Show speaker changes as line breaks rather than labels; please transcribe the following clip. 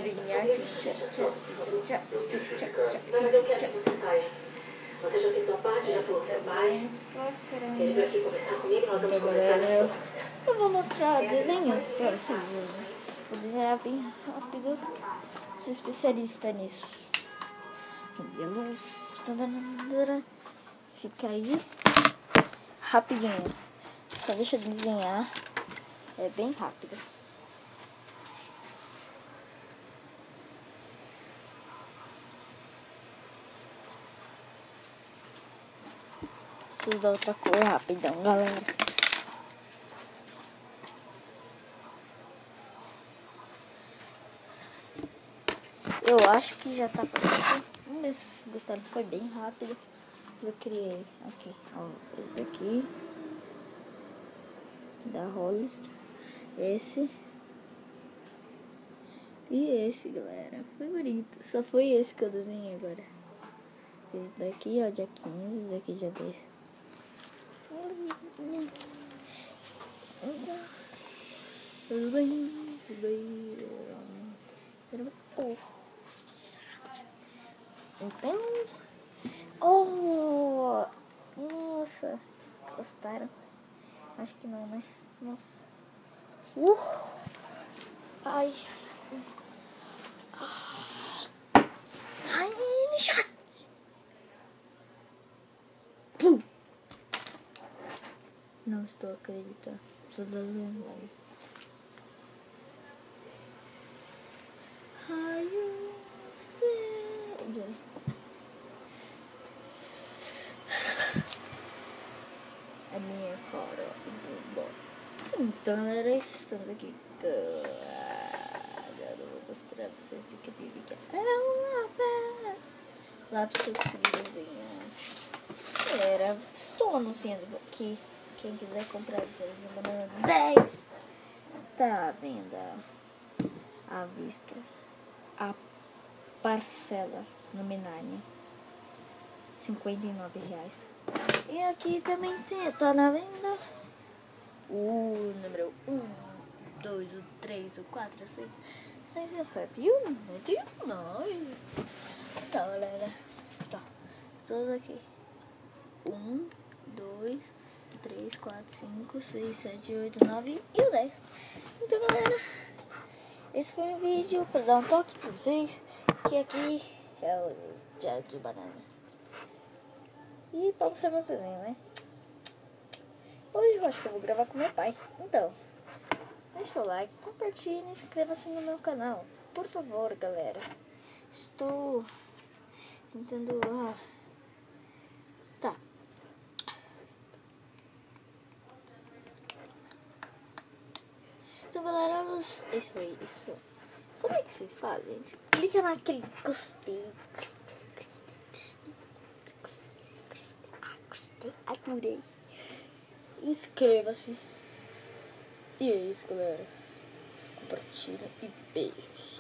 galerinha.
Mas eu quero que você saia. Você já fez sua parte, já falou com seu pai. Ele veio aqui conversar comigo, nós vamos conversar depois.
Eu vou mostrar desenhos pra vocês hoje. Vou desenhar bem rápido. Sou especialista nisso. Fica aí rapidinho. Só deixa eu desenhar. É bem rápido. Preciso dar outra cor rapidão, galera. Eu acho que já tá pronto. Vamos ver se gostaram. Foi bem rápido. Mas eu criei aqui, ó, esse daqui da Hollister, esse e esse, galera. Foi bonito. Só foi esse que eu desenhei agora. Esse daqui, ó, dia 15, esse daqui dia 10. Tudo bem, tudo bem. Então, oh, nossa, gostaram? Acho que não, né? Nossa, ai, ai, chato. Não estou acreditando. A minha cara. Então, era isso. Estamos aqui. Agora eu vou mostrar pra vocês que é um lápis. Lápis que eu consegui desenhar. Estou anunciando aqui. Quem quiser comprar, banana 10. Tá à venda à vista. A parcela nominal R$59. E aqui também tá na venda o número 1, 2, o 3, o 4, o 6, 6 e o 7. E o 9. Então, galera, tá. Todos aqui. 1, 2, 3, 4, 5, 6, 7, 8, 9 e o 10. Então, galera, esse foi um vídeo pra dar um toque pra vocês. Que aqui é o diário de banana. E pra mostrar meus desenhos, né? Hoje eu acho que eu vou gravar com meu pai. Então, deixa o like, compartilhe e inscreva-se no meu canal. Por favor, galera. Estou tentando... Tá. Então, galera, isso foi isso. Sabe o que vocês fazem? Clica naquele gostei. Gostei. Adorei. Inscreva-se. E é isso, galera. Compartilha e beijos.